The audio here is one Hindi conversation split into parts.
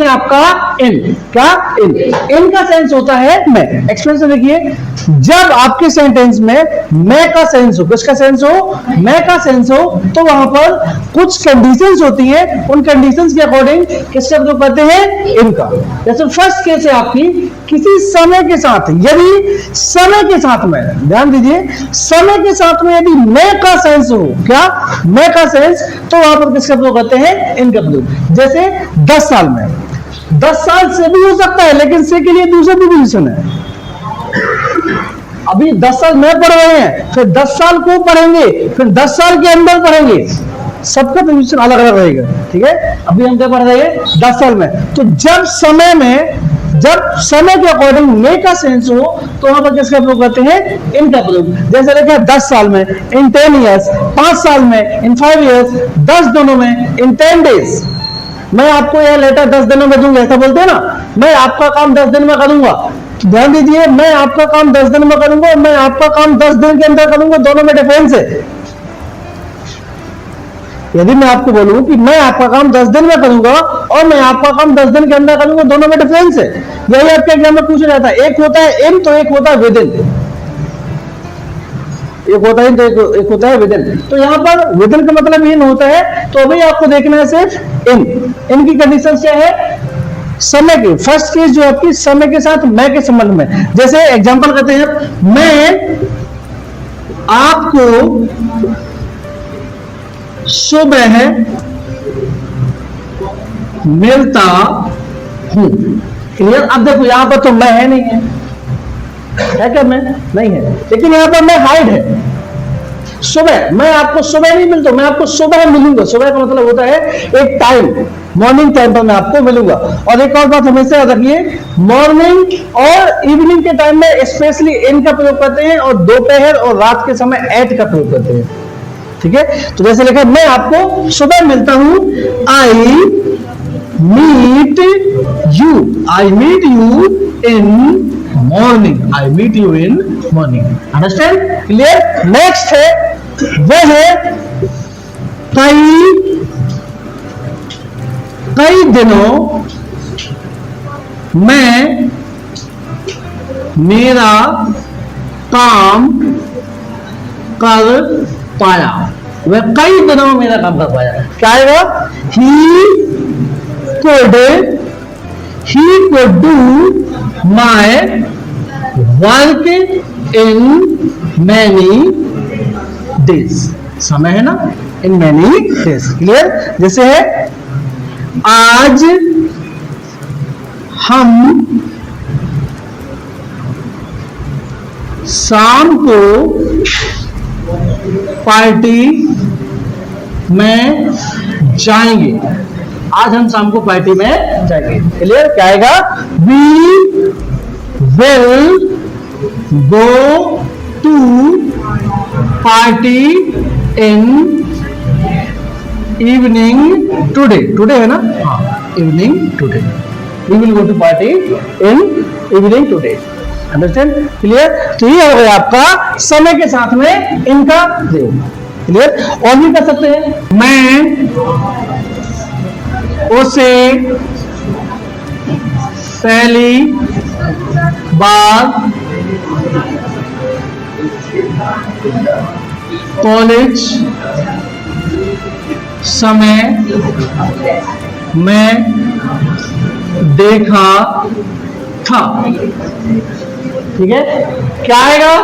आपका इन, क्या इन, इन का सेंस होता है मैं। एक्सप्रेशन देखिए, जब आपके सेंटेंस में मैं का सेंस हो, किसका सेंस हो, मैं का सेंस हो, तो वहां पर कुछ कंडीशंस होती है, उन कंडीशंस के अकॉर्डिंग किसका प्रयोग करते हैं, इनका। जैसे फर्स्ट केस है आपकी, किसी समय के साथ, यदि समय के साथ में, ध्यान दीजिए, समय के साथ में यदि मैं का सेंस हो, क्या मैं का सेंस, तो वहां पर किसका प्रयोग करते हैं, इनका प्रयोग। जैसे 10 साल में, 10 साल से भी हो सकता है, लेकिन से के लिए दूसरा प्रीपोजिशन है। अभी 10 साल में पढ़ रहे हैं, फिर 10 साल को पढ़ेंगे, फिर 10 साल के अंदर पढ़ेंगे, सबका प्रीपोजिशन अलग अलग रहेगा, ठीक है। अभी हम क्या पढ़ रहे हैं, 10 साल में, तो जब समय में, जब समय के अकॉर्डिंग मे का सेंस हो, तो वहां पर किसका प्रयोग करते हैं, इनका प्रयोग। जैसे लिखा है 10 साल में, इन 10 ईयर्स, 5 साल में, इन 5 ईयर्स, 10 दिनों में, इन 10 डेज। मैं आपको यह लेटर 10 दिनों में दूंगा, ऐसा बोलते हैं ना, मैं आपका काम 10 दिन में करूंगा। ध्यान दीजिए, मैं आपका काम 10 दिन में करूंगा, मैं आपका काम 10 दिन के अंदर करूंगा, दोनों में डिफरेंस है। यदि मैं आपको बोलूं कि मैं आपका काम 10 दिन में करूंगा और मैं आपका काम 10 दिन के अंदर करूंगा, दोनों में डिफरेंस है। यही आपके एग्जाम में पूछा जाता है, एक होता है इन, तो एक होता है विद इन। एक होता है तो एक होता है विद इन। तो यहां पर विद इन का मतलब इन होता है, तो अभी आपको देखना है सिर्फ इन। इनकी कंडीशन क्या है, समय की। फर्स्ट केस जो आपकी समय के साथ मैं के संबंध में, जैसे एग्जांपल कहते हैं, मैं आपको सुबह मिलता हूं। क्लियर। अब देखो यहां पर तो मैं है नहीं है क्या, मैं नहीं है, लेकिन यहां पर मैं हाइड है। सुबह, मैं आपको सुबह नहीं मिलता, मैं आपको सुबह मिलूंगा। सुबह का मतलब होता है एक टाइम, मॉर्निंग टाइम पर मैं आपको मिलूंगा। और एक और बात हमेशा याद रखिए, मॉर्निंग और इवनिंग के टाइम में स्पेशली इन का प्रयोग करते हैं, और दोपहर और रात के समय एट का प्रयोग करते हैं, ठीक है। तो जैसे लिखा, मैं आपको सुबह मिलता हूं, I meet you, I meet you in morning, I meet you in morning. Understand, clear. Next है, वह है कई दिनों मैं मेरा काम कर पाया। वह कई दिनों में मेरा काम कर पाया। क्या आएगा, he could do my work in many days। समय है ना, in many days। क्लियर। जैसे है, आज हम शाम को पार्टी में जाएंगे। आज हम शाम को पार्टी में जाएंगे। क्लियर। क्या आएगा, we will go to party in evening today. Today है ना, हाँ, evening today. We will go to party in evening today. Understand, clear. तो ये हो गया आपका समय के साथ में इनका प्रयोग। क्लियर। और भी कर सकते हैं, मैं उसे पहली बार कॉलेज समय में देखा था। ठीक है। क्या आएगा,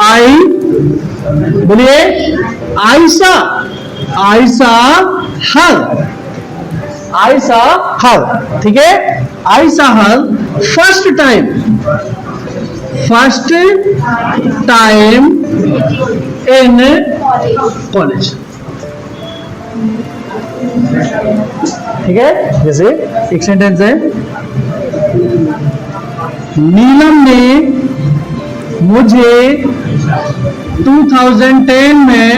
आई, बोलिए, आयशा, आयशा हर, आयशा हर। ठीक है। आयशा हर फर्स्ट टाइम इन कॉलेज। ठीक है। जैसे एक सेंटेंस है, नीलम ने मुझे 2010 में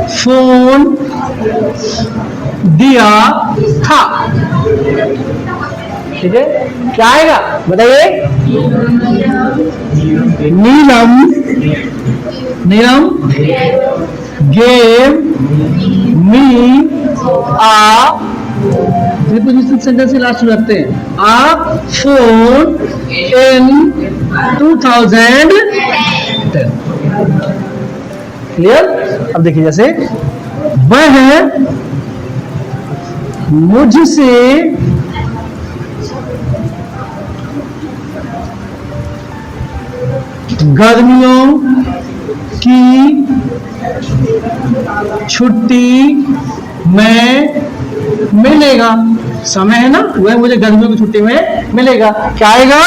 फोन दिया था। ठीक है। क्या आएगा बताइए, नीलम gave me a preposition sentence के लास्ट में रखते हैं। आ फोन इन 2010। क्लियर? अब देखिए, जैसे वह मुझसे गर्मियों की छुट्टी में मिलेगा। समय है ना, वह मुझे गर्मियों की छुट्टी में मिलेगा। क्या आएगा?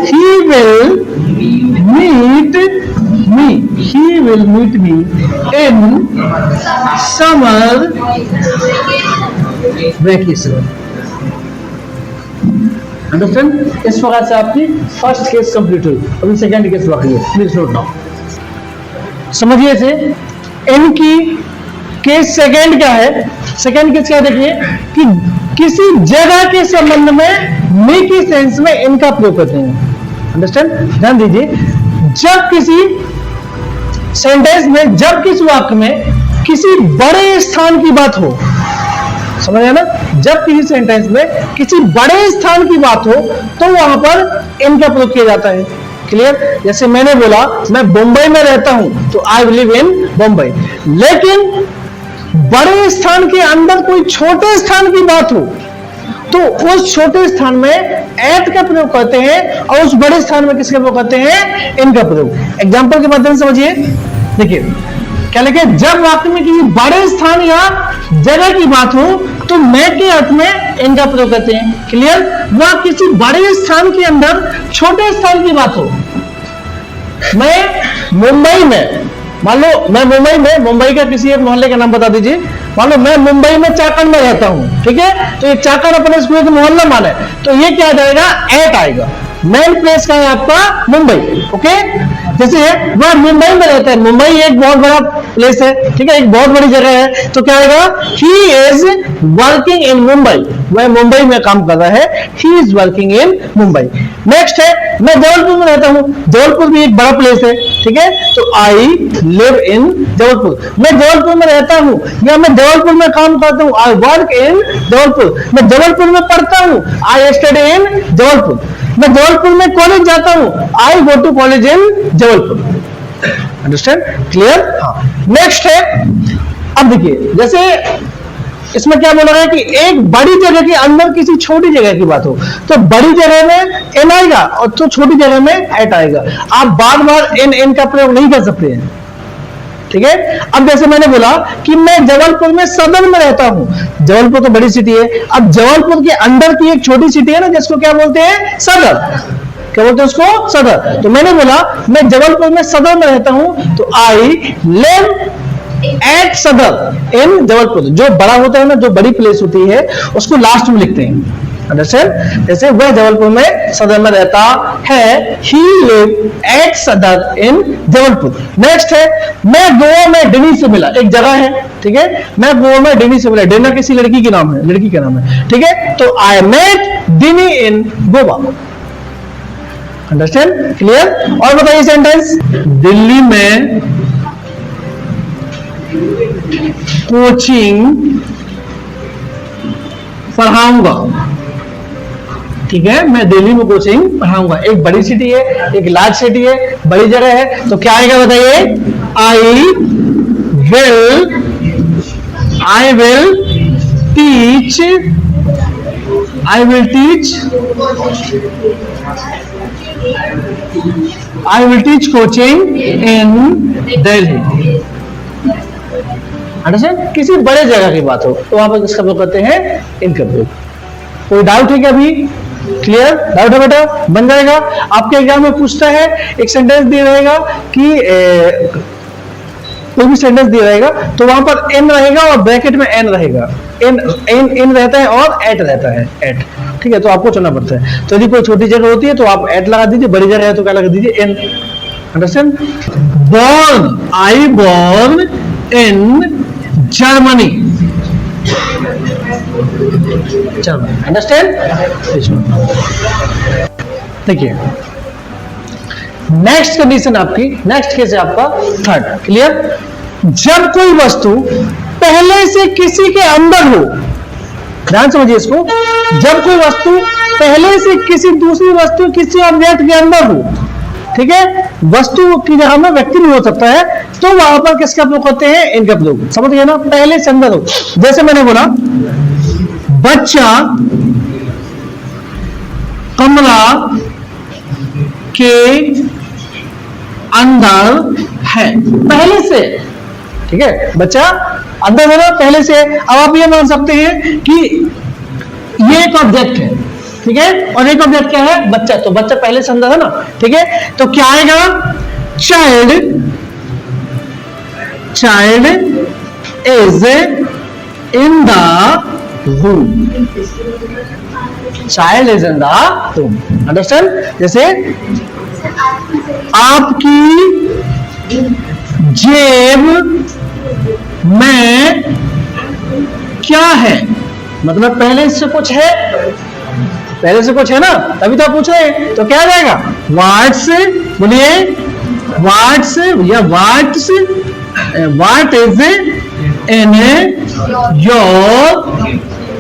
he will meet me, he will meet me in summer vacation। Understand? इस प्रकार से आपकी फर्स्ट केस कंप्लीट हुई। अभी सेकंड केस बाकी है, प्लीज नोट डाउन। समझिए इसे। इनकी केस सेकंड क्या है? सेकंड केस क्या देखिए कि किसी जगह के संबंध में मी की सेंस में इनका प्रयोग करते हैं। अंडरस्टैंड? ध्यान दीजिए, जब किसी सेंटेंस में, जब किसी वाक्य में किसी बड़े स्थान की बात हो, समझ आया ना? जब किसी सेंटेंस में किसी बड़े स्थान की बात हो तो वहां पर इनका प्रयोग किया जाता है। क्लियर? जैसे मैंने बोला मैं मुंबई में रहता हूं तो आई लिव इन मुंबई, लेकिन बड़े स्थान के अंदर कोई छोटे स्थान की बात हो तो उस छोटे स्थान में एट का प्रयोग करते हैं और उस बड़े स्थान में किसका प्रयोग करते हैं? इनका प्रयोग। एग्जांपल के माध्यम से समझिए। देखिए क्या लिखे? जब वाक्य में किसी बड़े स्थान या जगह की बात हो तो मैं के अर्थ में इनका प्रयोग करते हैं। क्लियर? वह किसी बड़े स्थान के अंदर छोटे स्थान की बात हो। मैं मुंबई में, मान लो मैं मुंबई में, मुंबई का किसी एक मोहल्ले का नाम बता दीजिए। मान लो मैं मुंबई में चाकण में रहता हूं, ठीक है? तो ये चाकण अपने स्कूल का मोहल्ला माने तो ये क्या जाएगा? एट आएगा। मेन प्लेस का है आपका मुंबई। ओके? जैसे वह मुंबई में रहता है, मुंबई एक बहुत बड़ा प्लेस है, ठीक है, एक बहुत बड़ी जगह है, तो क्या आएगा? He is working in Mumbai, वह मुंबई में काम कर रहा है। He is working in Mumbai. Next है मैं जबलपुर में रहता हूं, जबलपुर भी एक बड़ा प्लेस है, ठीक है, तो आई लिव इन जबलपुर। मैं जबलपुर में रहता हूं या मैं जबलपुर में काम करता हूं, आई वर्क इन जबलपुर। मैं जबलपुर में पढ़ता हूं, आई स्टडी इन जबलपुर। मैं जबलपुर में कॉलेज जाता हूं, I go to college in Jabalpur. Understand? Clear? हाँ। नेक्स्ट है, अब देखिए, जैसे इसमें क्या बोला गया कि एक बड़ी जगह के अंदर किसी छोटी जगह की बात हो तो बड़ी जगह में एन आएगा और तो छोटी जगह में एट आएगा। आप बार बार एन का प्रयोग नहीं कर सकते हैं। ठीक है? अब जैसे मैंने बोला कि मैं जबलपुर में सदर में रहता हूं, जबलपुर तो बड़ी सिटी है, अब जबलपुर के अंदर की एक छोटी सिटी है ना जिसको क्या बोलते हैं? सदर। क्या बोलते हैं उसको? सदर। तो मैंने बोला मैं जबलपुर में सदर में रहता हूं तो आई लिव एट सदर इन जबलपुर। जो बड़ा होता है ना, जो बड़ी प्लेस होती है उसको लास्ट में लिखते हैं। अंडरस्टैंड? जैसे वह जबलपुर में सदर में रहता है, ही लिव एट सदर इन जबलपुर। नेक्स्ट है मैं गोवा में डिनी से मिला, एक जगह है, ठीक है, मैं गोवा में डिनी से मिला। डिना किसी लड़की के नाम है, लड़की का नाम है, ठीक है, तो आई मेट डिनी इन गोवा। अंडरस्टैंड? क्लियर? और बताइए सेंटेंस। दिल्ली में कोचिंग पढ़ाऊंगा, ठीक है, मैं दिल्ली में कोचिंग पढ़ाऊंगा। एक बड़ी सिटी है, एक लार्ज सिटी है, बड़ी जगह है, तो क्या आएगा बताइए? I will teach coaching in Delhi. Understand? किसी बड़े जगह की बात हो तो वहां पर किसका प्रयोग करते हैं? इनका प्रयोग। कोई डाउट है क्या अभी? क्लियर? डाउट है बेटा? बन जाएगा। आपके एग्जाम में पूछता है, एक सेंटेंस दिया रहेगा कि कोई भी सेंटेंस दिया रहेगा तो वहां पर एन रहेगा और ब्रैकेट में एन रहेगा, एन रहता है और एट रहता है, एट, ठीक है, तो आपको चुनना पड़ता है। तो यदि कोई छोटी जगह होती है तो आप एट लगा दीजिए, बड़ी जगह है तो क्या लगा दीजिए? In. Understand? Born, I born in Germany. Understand? देखिए नेक्स्ट कंडीशन आपकी, नेक्स्ट केस है आपका थर्ड। क्लियर? जब कोई वस्तु पहले से किसी के अंदर हो, ध्यान समझिए इसको, जब कोई वस्तु पहले से किसी दूसरी वस्तु, किसी ऑब्जेक्ट के अंदर हो, ठीक है, वस्तु की जगह में व्यक्ति नहीं हो सकता है, तो वहां पर किसका प्रयोग करते हैं? इनका प्रयोग, समझ गए ना, पहले से अंदर हो। जैसे मैंने बोला बच्चा कमरा के अंदर है, पहले से, ठीक है, बच्चा अंदर है ना, पहले से। अब आप ये मान सकते हैं कि ये एक ऑब्जेक्ट है, ठीक है, और एक ऑब्जेक्ट क्या है? बच्चा, तो बच्चा पहले से अंदर है ना, ठीक है, तो क्या आएगा? Child is in the room, child is in the room, understand? जैसे आपकी जेब में क्या है, मतलब पहले से कुछ है, पहले से कुछ है ना, तभी तो आप पूछ रहे हैं, तो क्या आ जाएगा? व्हाट्स, बोलिए व्हाट्स या what's, what is in your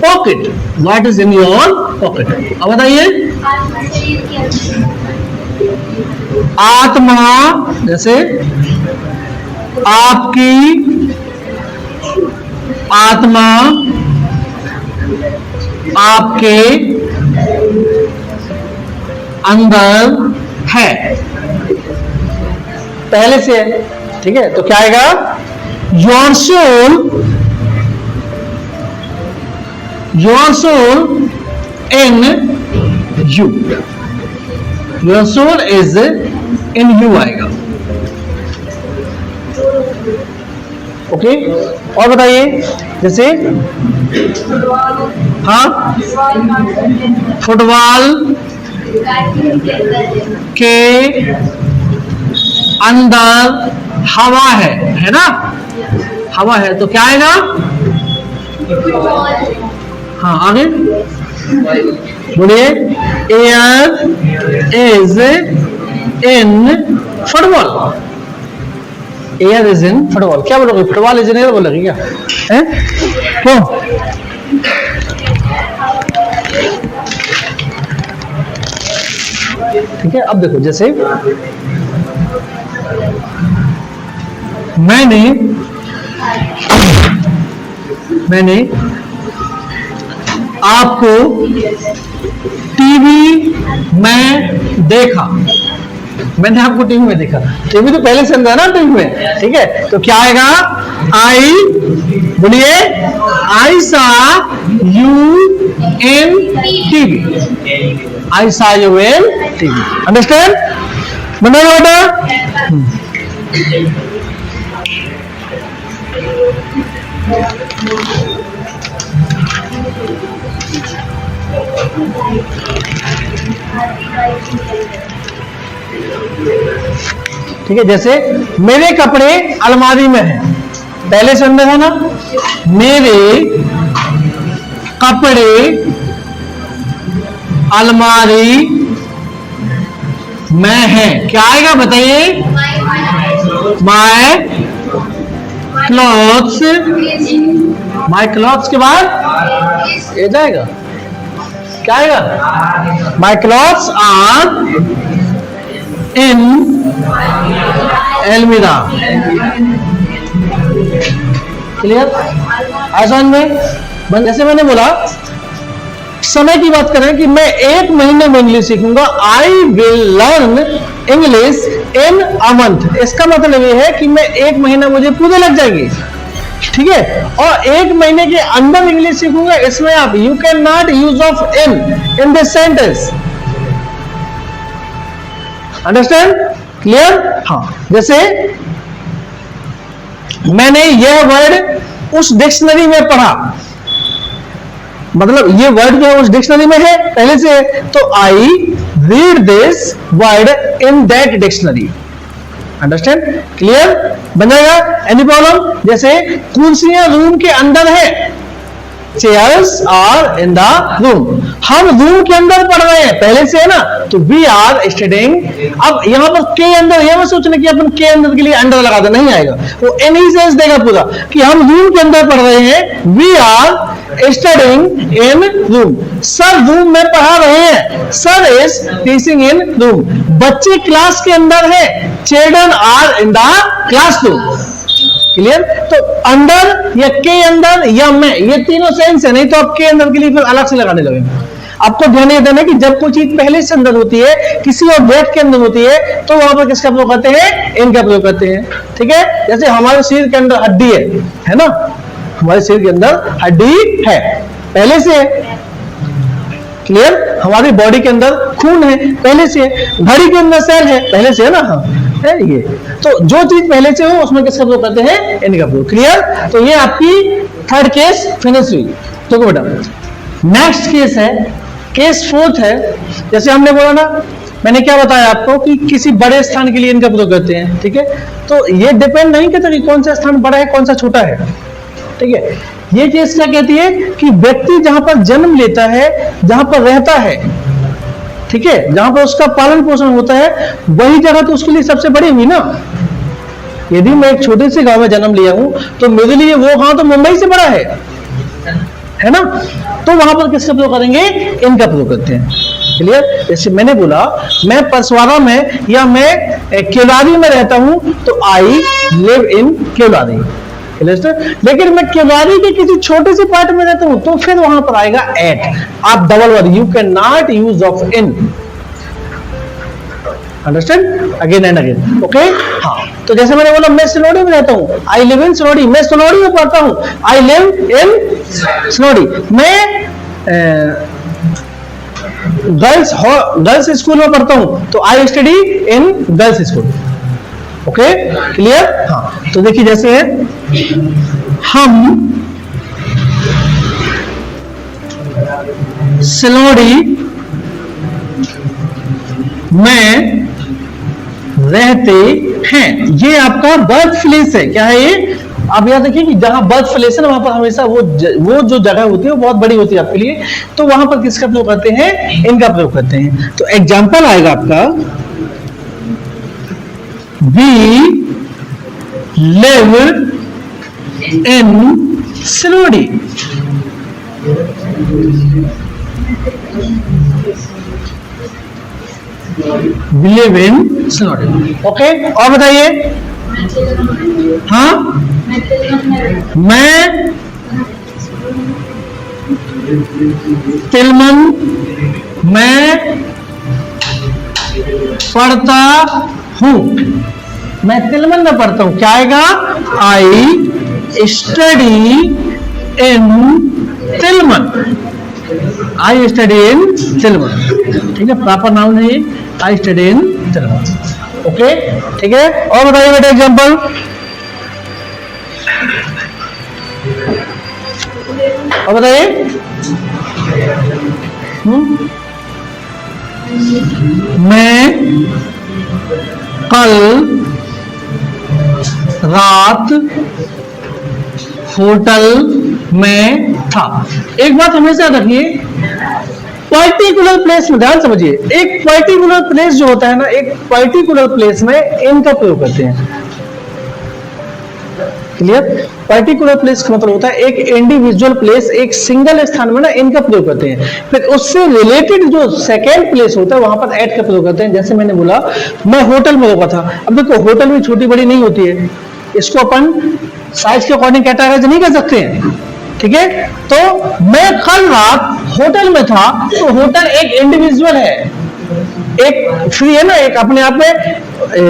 pocket, what is in your pocket. अब बताइए आत्मा, जैसे आपकी आत्मा आपके अंदर है, पहले से है, ठीक है, तो क्या आएगा? Your soul in you, your soul is in you आएगा, ओके। और बताइए, जैसे हाँ, फुटबॉल के अंदर हवा है ना, हवा है, तो क्या आएगा? हाँ, आगे बोलिए air is in football, air is in football, क्या बोलोगे? फुटबॉल इज इन एयर बोलोगे क्या? है क्यों? ठीक है, अब देखो, जैसे मैंने आपको टीवी में देखा, मैंने आपको टीवी में देखा, टीवी तो पहले से अंदर है ना टीवी में, ठीक है, तो क्या आएगा? आई, बोलिए आई सा यू इन टीवी, आई सा यू इन टीवी, अंडरस्टैंड? बना बेटा? ठीक है, जैसे मेरे कपड़े अलमारी में हैं, पहले से अंदर है ना, मेरे कपड़े अलमारी में है, क्या आएगा बताइए? माय क्लॉथ्स, माय क्लॉथ्स के बाद ये जाएगा, क्या आएगा? माय क्लॉथ्स आर इन एलमीरा, क्लियर? आसान में जैसे मैंने बोला, समय की बात करें कि मैं 1 महीने में इंग्लिश सीखूंगा, I will learn English in a month, इसका मतलब ये है कि मैं 1 महीना मुझे पूरे लग जाएंगे, ठीक है, और 1 महीने के अंदर इंग्लिश सीखूंगा, इसमें आप you can not use of in this sentence, understand? Clear? हाँ, जैसे मैंने यह वर्ड उस डिक्शनरी में पढ़ा, मतलब ये वर्ड जो है उस डिक्शनरी में है पहले से, तो I read this word in that dictionary, understand? Clear? बन जाएगा? Any problem? जैसे कुर्सियां रूम के अंदर है, chairs are in the room. हम रूम के अंदर पढ़ रहे हैं, पहले से है ना, तो वी आर स्टडिंग। अब यहां पर के अंदर, यह मत सोचना कि अपन के अंदर के लिए अंडर लगा दे, नहीं आएगा, वो एनी सेंस देगा पूरा कि हम रूम के अंदर पढ़ रहे हैं। We are studying in room. Sir room में पढ़ा रहे हैं, sir is teaching in room. बच्चे क्लास के अंदर है, children are in the classroom. Clear? तो अंदर या के अंदर या में, ये तीनों सेंस है, नहीं तो आप के अंदर के लिए फिर अलग से लगाने लगेंगे। आपको ध्यान ये देना कि जब कोई चीज पहले से अंदर होती है, किसी ऑब्जेक्ट के अंदर होती है, तो वहां पर किसका प्रयोग करते हैं? इन का प्रयोग करते हैं। ठीक है? जैसे हमारे शरीर के अंदर हड्डी है ना, हमारे शरीर के अंदर हड्डी है, पहले से है। क्लियर? हमारी बॉडी के अंदर खून है, पहले से है। घड़ी के अंदर सेल है, पहले से है ना, हाँ है ये। तो जो चीज पहले से हो उसमें किसका प्रयोग करते हैं? इनका प्रयोग। क्लियर? तो ये आपकी थर्ड केस फिनिश हुई। देखो बेटा, नेक्स्ट केस है, केस फोर्थ है। जैसे हमने बोला ना, मैंने क्या बताया आपको कि किसी बड़े स्थान के लिए इनका प्रयोग करते हैं। ठीक है? तो ये डिपेंड नहीं करता कि कौन सा स्थान बड़ा है कौन सा छोटा है। ठीक है? ये चीज क्या कहती है कि व्यक्ति जहां पर जन्म लेता है, जहां पर रहता है, ठीक है, जहां पर उसका पालन पोषण होता है, वही जगह तो उसके लिए सबसे बड़ी हुई ना। यदि मैं एक छोटे से गांव में जन्म लिया हूं तो मेरे लिए वो गांव तो मुंबई से बड़ा है ना। तो वहां पर किसका प्रयोग करेंगे? इनका प्रयोग करते हैं। क्लियर? जैसे मैंने बोला, मैं परसवाड़ा में या मैं केवलारी में रहता हूं, तो आई लिव इन केवलारी। लेकिन मैं केवलारी के किसी छोटे से पार्ट में रहता हूं, तो फिर वहां पर आएगा एट। आप double word, you can not use of in. Understand? Again and again. Okay? हाँ, तो जैसे मैंने बोला, मैं सिनोडी में रहता हूं, आई लिव इन सिनोडी। मैं सिनोडी में पढ़ता हूं, आई लिव इन सिनोडी। मैं गर्ल्स स्कूल में पढ़ता हूं, तो आई study in girls school. Okay? Clear? हाँ, तो देखिए जैसे है, हम सिलोड़ी में रहते हैं। ये आपका बर्थ प्लेस है। क्या है ये? आप याद रखिए कि जहां बर्थ प्लेस है ना, वहां पर हमेशा वो जो जगह होती है वो बहुत बड़ी होती है आपके लिए, तो वहां पर किसका प्रयोग करते हैं? इनका प्रयोग करते हैं। तो एग्जाम्पल आएगा आपका, we live in Silodi. Live in Silodi. Okay? और बताइए। हाँ, मैं तिलमन में पढ़ता हूं। मैं तिलमन में पढ़ता हूं, क्या आएगा? I study in Tilman. I study in Tilman. ठीक है? प्रॉपर नाउन है ये, आई स्टडी इन तिलमन। ओके? ठीक है? और बताइए बेटा एग्जांपल। और बताइए। मैं कल रात होटल में था। एक बात हमेशा रखिए, पर्टिकुलर प्लेस में ध्यान समझिए, एक पर्टिकुलर प्लेस जो होता है ना, एक पर्टिकुलर प्लेस में इनका प्रयोग करते हैं। क्लियर? पर्टिकुलर प्लेस का मतलब होता है एक इंडिविजुअल प्लेस, एक सिंगल स्थान में ना इनका प्रयोग करते हैं। फिर उससे रिलेटेड जो सेकेंड प्लेस होता है वहां पर एट का प्रयोग करते हैं। जैसे मैंने बोला, मैं होटल में रुका था। अब देखो, होटल में छोटी बड़ी नहीं होती है, इसको अपन साइज के अकॉर्डिंग कैटेगराइज नहीं कर सकते हैं। ठीक है? तो मैं कल रात होटल में था, तो होटल एक इंडिविजुअल है, एक फ्री है ना, एक अपने आप में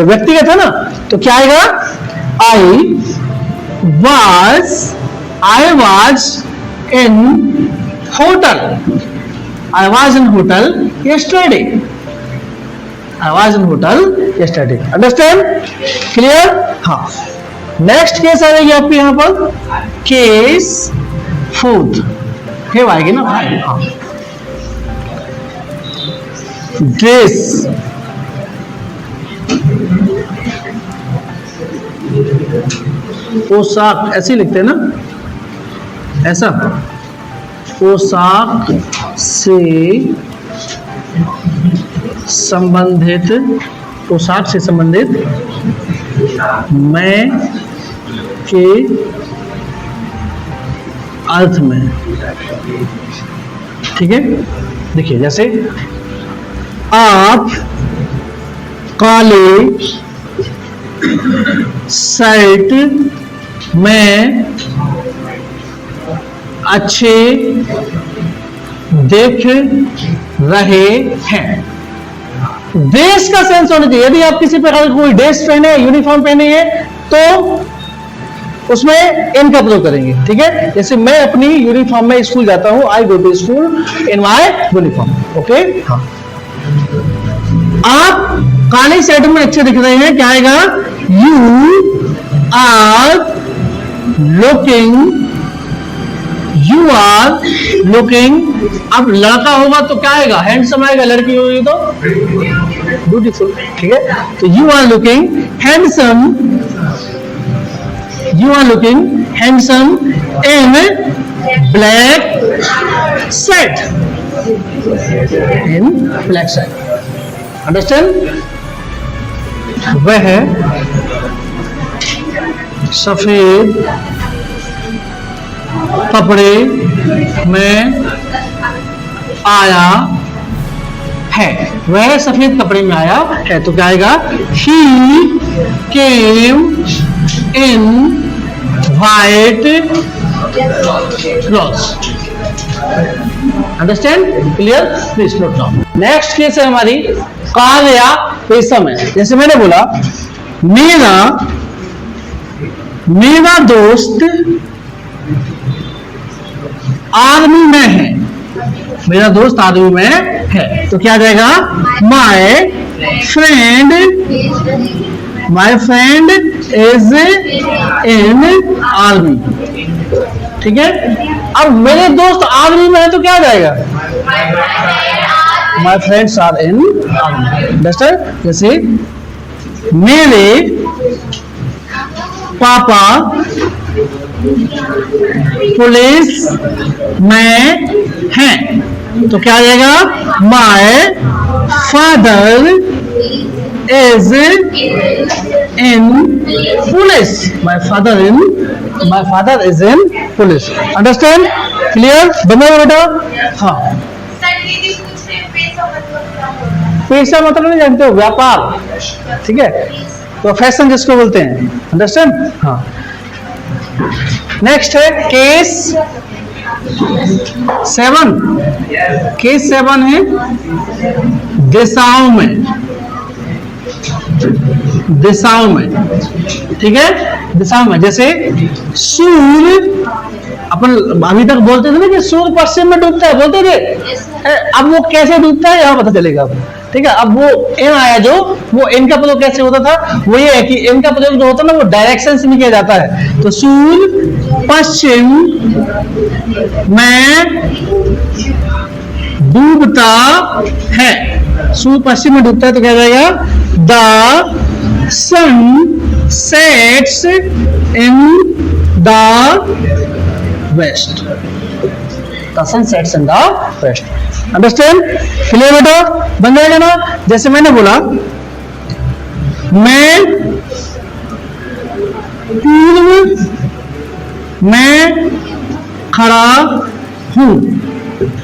व्यक्तिगत है ना। तो क्या आएगा? आई was in hotel. I was in hotel yesterday. I was in hotel yesterday. Understand? Clear? हाँ. नेक्स्ट केस आ जाएगी आपके यहां पर, केस फोर्थ है, आएगी ना? हाँ. ड्रेस पोशाक, ऐसे लिखते हैं ना, ऐसा पोशाक से संबंधित, पोशाक से संबंधित मैं के अर्थ में। ठीक है, देखिए जैसे आप काले शर्ट में अच्छे दिख रहे हैं। ड्रेस का सेंस होना चाहिए। यदि आप किसी प्रकार का कोई ड्रेस पहने, यूनिफॉर्म पहने हैं, तो उसमें इन का प्रयोग करेंगे। ठीक है, जैसे मैं अपनी यूनिफॉर्म में स्कूल जाता हूं, I go to school in my uniform. Okay, हाँ। आप काले शर्ट में अच्छे दिख रहे हैं, क्या आएगा? You are looking. अब लड़का होगा तो क्या आएगा? हैंडसम आएगा। लड़की होगी तो ब्यूटीफुल। ठीक है, तो you are looking handsome in black shirt. Understand? वह सफेद कपड़े में आया है। वह सफेद कपड़े में आया है, तो क्या आएगा? He came in white clothes. Understand? Clear? Please note down. Next case है हमारी काल या पेशम है। जैसे मैंने बोला मेरा दोस्त आर्मी में है। मेरा दोस्त आर्मी में है, तो क्या आ जाएगा? My friend is in army. ठीक है, अब मेरे दोस्त आर्मी में है तो क्या आ जाएगा? My friends are in army. Understand? जैसे मेरे पापा पुलिस में हैं, तो क्या आ जाएगा? My father is in police. My father is in police. Understand? Clear? बनेगा बेटा? हाँ। पैसा मतलब नहीं जानते हो? व्यापार। ठीक है, तो फैशन जिसको बोलते हैं। अंडरस्टैंड? हाँ। नेक्स्ट है केस 7। केस 7 है दिशाओं में। ठीक है, दिशाओं में। जैसे सूर्य, अपन अभी तक बोलते थे ना कि सूर्य पश्चिम में डूबता है, बोलते थे। अब वो कैसे डूबता है यहाँ पता चलेगा। ठीक है, अब वो एन आया जो, वो एन का प्रयोग कैसे होता था? वो ये है कि एन का प्रयोग जो होता है ना, वो डायरेक्शन से नहीं किया जाता है। तो सूर्य पश्चिम में डूबता है। सूर्य पश्चिम में डूबता है तो क्या जाएगा? The sun sets in the west. The sun sets in the west. Understand? Clear बेटा? बन जाएगा ना? जैसे मैंने बोला मैं पूर्व में खड़ा हूं।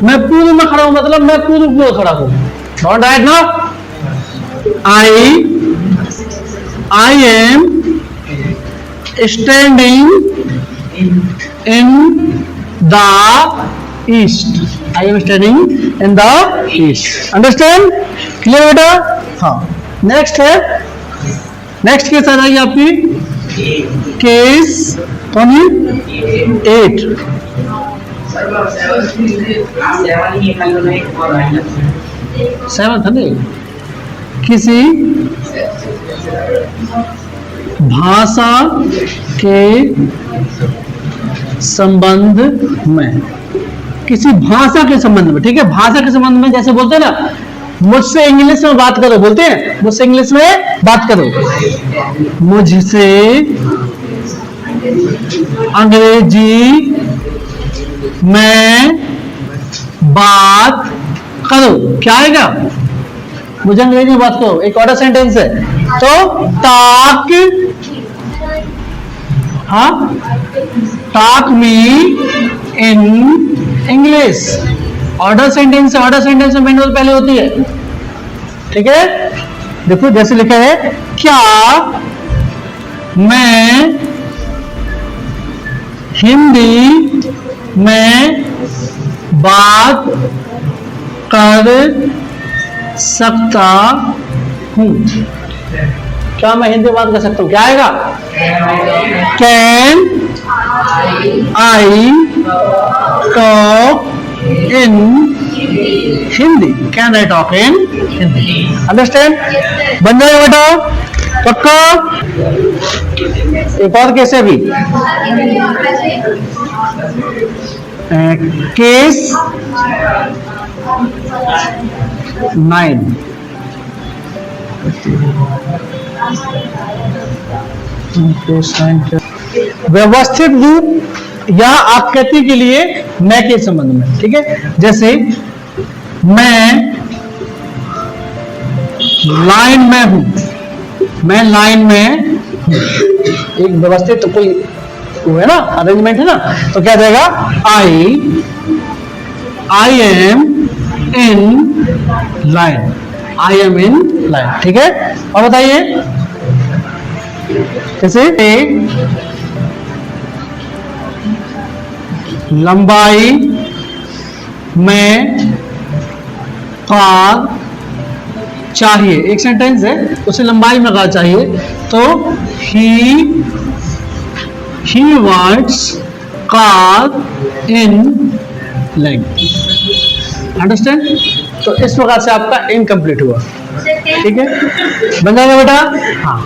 मैं पूर्व में खड़ा हूं मतलब मैं पूर्व में खड़ा हूं। नॉट राइट ना? I am standing in the east. I am standing in the east. Understand? Clear बेटा? हाँ। नेक्स्ट है, नेक्स्ट केस आ जाएगी आपकी केस 8। सेवन था नहीं? किसी भाषा के संबंध में। किसी भाषा के संबंध में। ठीक है, भाषा के संबंध में जैसे बोलते हैं ना, मुझसे इंग्लिश में बात करो, बोलते हैं मुझसे इंग्लिश में बात करो। मुझसे अंग्रेजी में बात करो। क्या आएगा? मुझे अंग्रेजी में बात करो, एक ऑर्डर सेंटेंस है, तो टॉक, हाँ, talk me in English. Order sentence है, ऑर्डर सेंटेंस में मैनुअल पहले होती है, ठीक है। देखो जैसे लिखा है, क्या मैं हिंदी में बात कर सकता हूं? क्या मैं हिंदी में बात कर सकता हूं? क्या आएगा? Can I talk in Hindi? Can I talk in Hindi? Understand? बन जाएगा बेटा, पक्का? एक और कैसे भी केस 9, व्यवस्थित रूप या आकृति के लिए मैं के संबंध में, ठीक है। जैसे मैं लाइन में हूं, मैं लाइन में हूं, एक व्यवस्थित तो कोई वो है ना, अरेंजमेंट है ना, तो क्या देगा? I am in line, I am in line, ठीक है। और बताइए जैसे लंबाई में कार चाहिए, एक सेंटेंस है, उसे लंबाई में कार चाहिए, तो he wants car in length। Understand? तो इस प्रकार से आपका इनकम्प्लीट हुआ, ठीक है। बन जाएगा बेटा? हाँ।